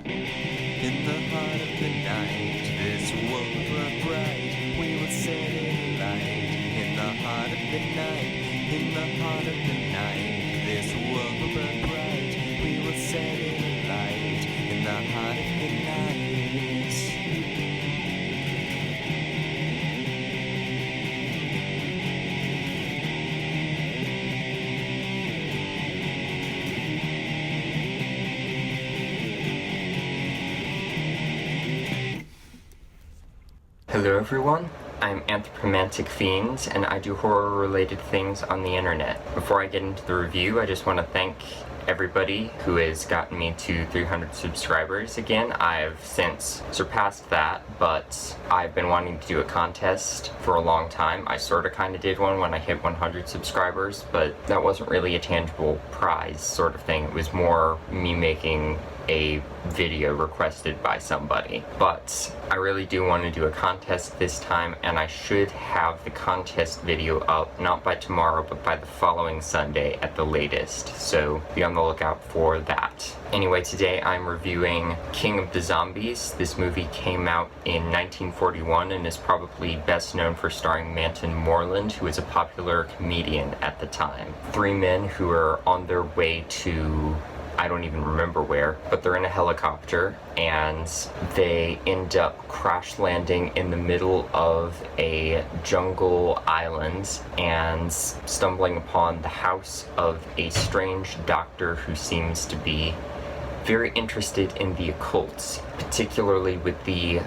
In the heart of the night, this world will burn bright. We will set it alight. In the heart of the night, in the heart of the night, this world will burn bright. We will set it alight. In the heart of the night. Hello everyone, I'm Anthropomantic Fiend, and I do horror-related things on the internet. Before I get into the review, I just want to thank everybody who has gotten me to 300 subscribers again. I've since surpassed that, but I've been wanting to do a contest for a long time. I sorta kinda did one when I hit 100 subscribers, but that wasn't really a tangible prize sort of thing. It was more me making a video requested by somebody. But I really do want to do a contest this time, and I should have the contest video up not by tomorrow but by the following Sunday at the latest, so be on the lookout for that. Anyway, today I'm reviewing King of the Zombies. This movie came out in 1941 and is probably best known for starring Manton Moreland, who was a popular comedian at the time. Three men who are on their way to I don't even remember where, but they're in a helicopter and they end up crash landing in the middle of a jungle island and stumbling upon the house of a strange doctor who seems to be very interested in the occult, particularly with the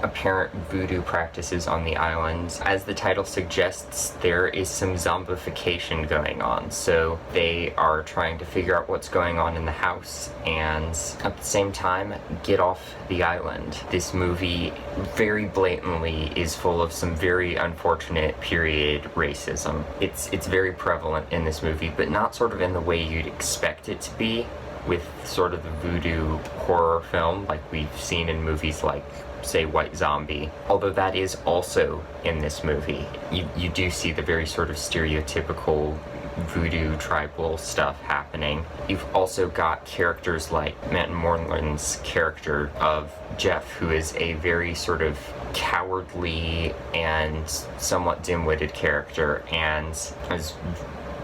apparent voodoo practices on the island. As the title suggests, there is some zombification going on, so they are trying to figure out what's going on in the house and at the same time get off the island. This movie very blatantly is full of some very unfortunate period racism. It's very prevalent in this movie, but not sort of in the way you'd expect it to be with sort of the voodoo horror film like we've seen in movies like, say, White Zombie, although that is also in this movie. You do see the very sort of stereotypical voodoo tribal stuff happening. You've also got characters like Manton Moreland's character of Jeff, who is a very sort of cowardly and somewhat dim-witted character and is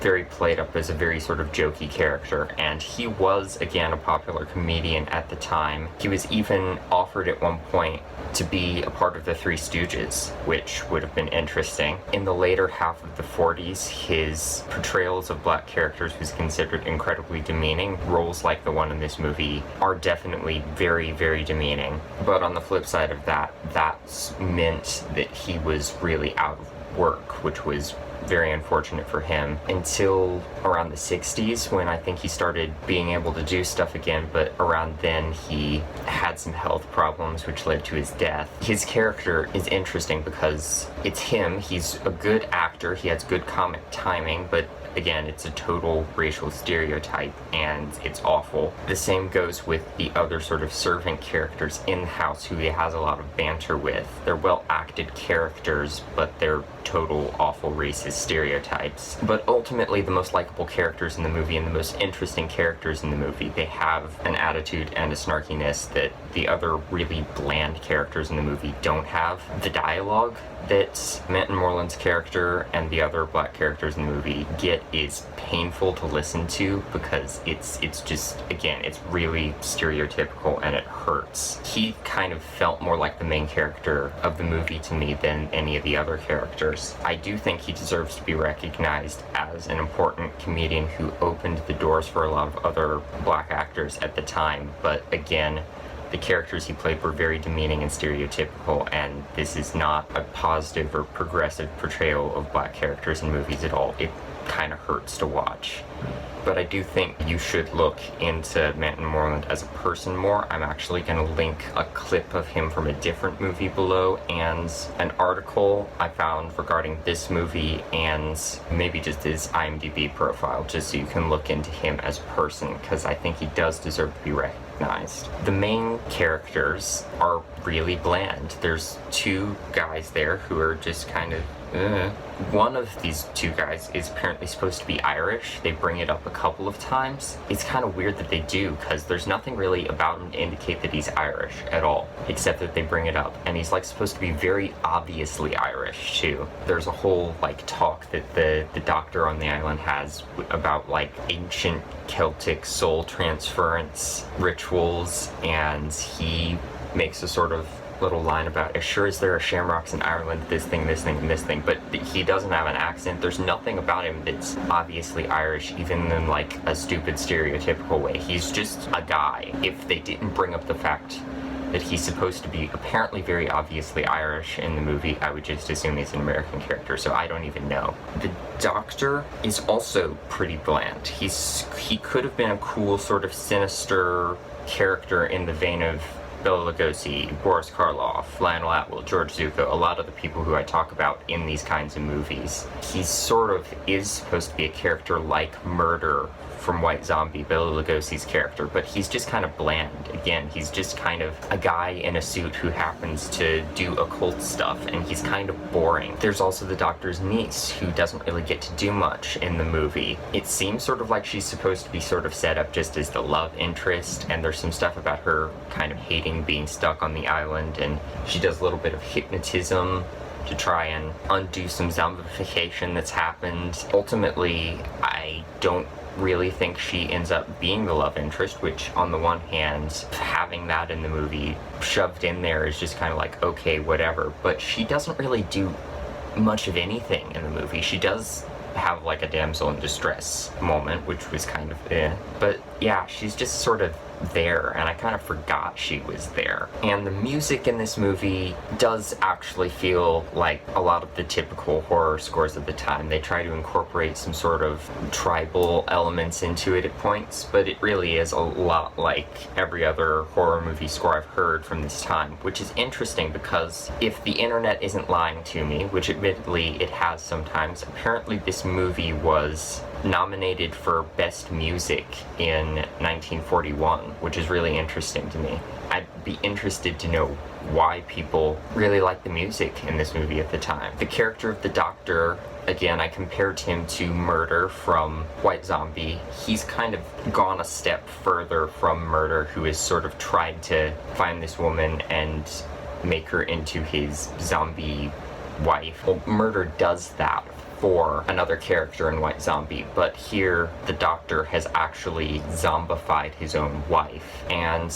very played up as a very sort of jokey character, and he was again a popular comedian at the time. He was even offered at one point to be a part of the Three Stooges, which would have been interesting. In the later half of the 40s, his portrayals of black characters was considered incredibly demeaning. Roles like the one in this movie are definitely very, very demeaning. But on the flip side of that, that meant that he was really out of work, which was very unfortunate for him until around the 60s, when I think he started being able to do stuff again, but around then he had some health problems which led to his death. His character is interesting because it's him, he's a good actor, he has good comic timing, but again, it's a total racial stereotype, and it's awful. The same goes with the other sort of servant characters in the house who he has a lot of banter with. They're well-acted characters, but they're total awful racist stereotypes. But ultimately, the most likable characters in the movie and the most interesting characters in the movie, they have an attitude and a snarkiness that the other really bland characters in the movie don't have. The dialogue that Manton Moreland's character and the other black characters in the movie get is painful to listen to because it's just, again, it's really stereotypical and it hurts. He kind of felt more like the main character of the movie to me than any of the other characters. I do think he deserves to be recognized as an important comedian who opened the doors for a lot of other black actors at the time, but again, the characters he played were very demeaning and stereotypical, and this is not a positive or progressive portrayal of black characters in movies at all. It kind of hurts to watch. But I do think you should look into Manton Moreland as a person more. I'm actually going to link a clip of him from a different movie below and an article I found regarding this movie and maybe just his IMDb profile, just so you can look into him as a person, because I think he does deserve to be recognized. The main characters are really bland. There's two guys there who are just kind of One of these two guys is apparently supposed to be Irish. They bring it up a couple of times. It's kind of weird that they do, because there's nothing really about him to indicate that he's Irish at all, except that they bring it up. And he's like supposed to be very obviously Irish too. There's a whole like talk that the doctor on the island has about like ancient Celtic soul transference rituals, and he makes a sort of little line about, as sure as there are shamrocks in Ireland, this thing, and this thing, but he doesn't have an accent. There's nothing about him that's obviously Irish, even in like a stupid stereotypical way. He's just a guy. If they didn't bring up the fact that he's supposed to be apparently very obviously Irish in the movie, I would just assume he's an American character, so I don't even know. The doctor is also pretty bland. He could have been a cool sort of sinister character in the vein of Bela Lugosi, Boris Karloff, Lionel Atwill, George Zucco, a lot of the people who I talk about in these kinds of movies. He sort of is supposed to be a character like Murder from White Zombie, Bela Lugosi's character, but he's just kind of bland. Again, he's just kind of a guy in a suit who happens to do occult stuff, and he's kind of boring. There's also the doctor's niece, who doesn't really get to do much in the movie. It seems sort of like she's supposed to be sort of set up just as the love interest, and there's some stuff about her kind of hating being stuck on the island, and she does a little bit of hypnotism to try and undo some zombification that's happened. Ultimately, I don't really think she ends up being the love interest, which on the one hand, having that in the movie shoved in there is just kind of like, okay, whatever, but she doesn't really do much of anything in the movie. She does have like a damsel in distress moment, which was kind of but yeah, she's just sort of there, and I kind of forgot she was there. And the music in this movie does actually feel like a lot of the typical horror scores of the time. They try to incorporate some sort of tribal elements into it at points, but it really is a lot like every other horror movie score I've heard from this time, which is interesting because if the internet isn't lying to me, which admittedly it has sometimes, apparently this movie was nominated for Best Music in 1941, which is really interesting to me. I'd be interested to know why people really liked the music in this movie at the time. The character of the Doctor, again, I compared him to Murder from White Zombie. He's kind of gone a step further from Murder, who has sort of tried to find this woman and make her into his zombie wife. Well, Murder does that for another character in White Zombie, but here the Doctor has actually zombified his own wife and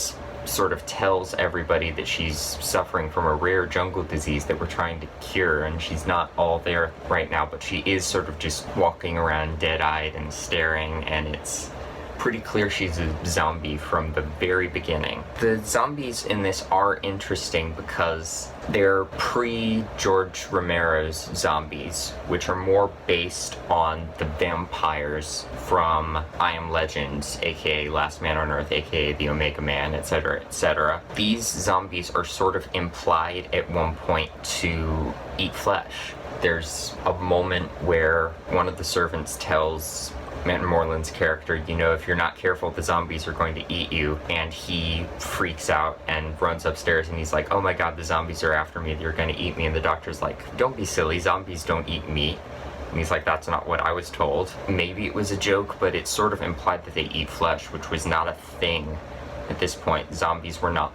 sort of tells everybody that she's suffering from a rare jungle disease that we're trying to cure, and she's not all there right now, but she is sort of just walking around dead-eyed and staring, and it's pretty clear she's a zombie from the very beginning. The zombies in this are interesting because they're pre-George Romero's zombies, which are more based on the vampires from I Am Legend, aka Last Man on Earth, aka the Omega Man, etc., etc. These zombies are sort of implied at one point to eat flesh. There's a moment where one of the servants tells Matt Moreland's character, you know, if you're not careful, the zombies are going to eat you, and he freaks out and runs upstairs and he's like, oh my god, the zombies are after me, they're going to eat me, and the doctor's like, don't be silly, zombies don't eat meat. And he's like, that's not what I was told. Maybe it was a joke, but it sort of implied that they eat flesh, which was not a thing at this point. Zombies were not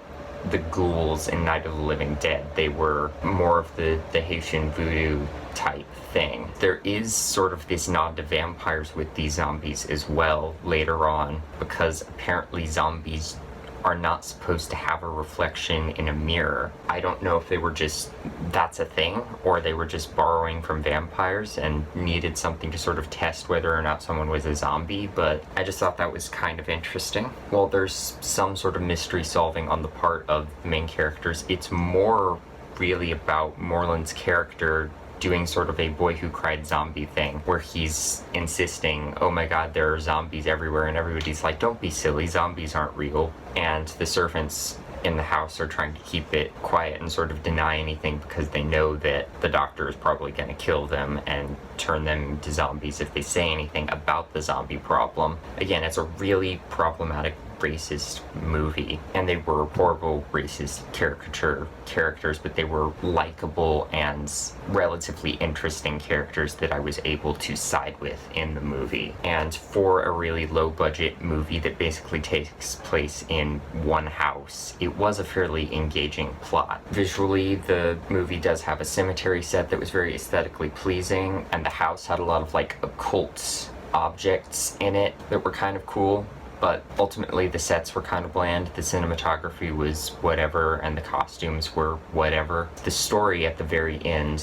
the ghouls in Night of the Living Dead. They were more of the Haitian voodoo type thing. There is sort of this nod to vampires with these zombies as well later on, because apparently zombies are not supposed to have a reflection in a mirror. I don't know if they were just, that's a thing, or they were just borrowing from vampires and needed something to sort of test whether or not someone was a zombie, but I just thought that was kind of interesting. While there's some sort of mystery solving on the part of the main characters, it's more really about Moreland's character doing sort of a boy who cried zombie thing, where he's insisting, oh my god, there are zombies everywhere, and everybody's like, don't be silly, zombies aren't real. And the servants in the house are trying to keep it quiet and sort of deny anything because they know that the doctor is probably going to kill them and turn them into zombies if they say anything about the zombie problem. Again, it's a really problematic racist movie, and they were horrible racist characters, but they were likable and relatively interesting characters that I was able to side with in the movie. And for a really low budget movie that basically takes place in one house, it was a fairly engaging plot. Visually, the movie does have a cemetery set that was very aesthetically pleasing, and the house had a lot of like occult objects in it that were kind of cool, but ultimately the sets were kind of bland. The cinematography was whatever, and the costumes were whatever. The story at the very end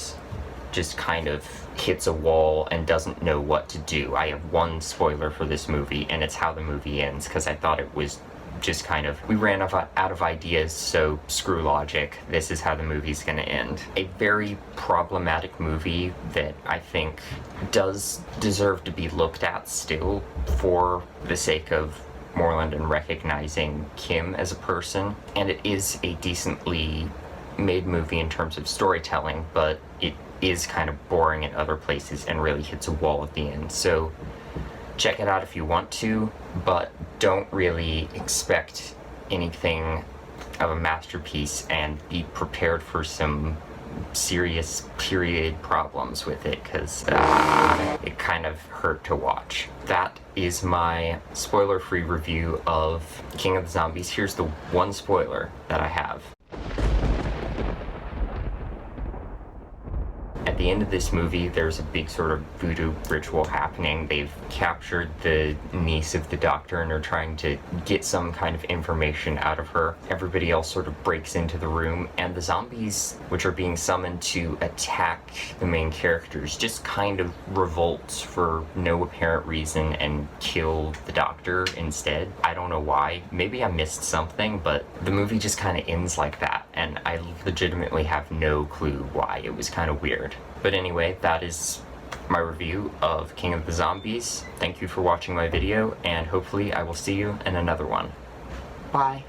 just kind of hits a wall and doesn't know what to do. I have one spoiler for this movie, and it's how the movie ends, because I thought it was just kind of, we ran out of ideas, so screw logic, this is how the movie's gonna end. A very problematic movie that I think does deserve to be looked at still for the sake of Moreland and recognizing Kim as a person. And it is a decently made movie in terms of storytelling, but it is kind of boring in other places and really hits a wall at the end. So check it out if you want to, but don't really expect anything of a masterpiece, and be prepared for some serious period problems with it, because it kind of hurt to watch. That is my spoiler-free review of King of the Zombies. Here's the one spoiler that I have. At the end of this movie, there's a big sort of voodoo ritual happening. They've captured the niece of the doctor and are trying to get some kind of information out of her. Everybody else sort of breaks into the room, and the zombies, which are being summoned to attack the main characters, just kind of revolt for no apparent reason and kill the doctor instead. I don't know why. Maybe I missed something, but the movie just kind of ends like that, and I legitimately have no clue why. It was kind of weird. But anyway, that is my review of King of the Zombies. Thank you for watching my video, and hopefully I will see you in another one. Bye.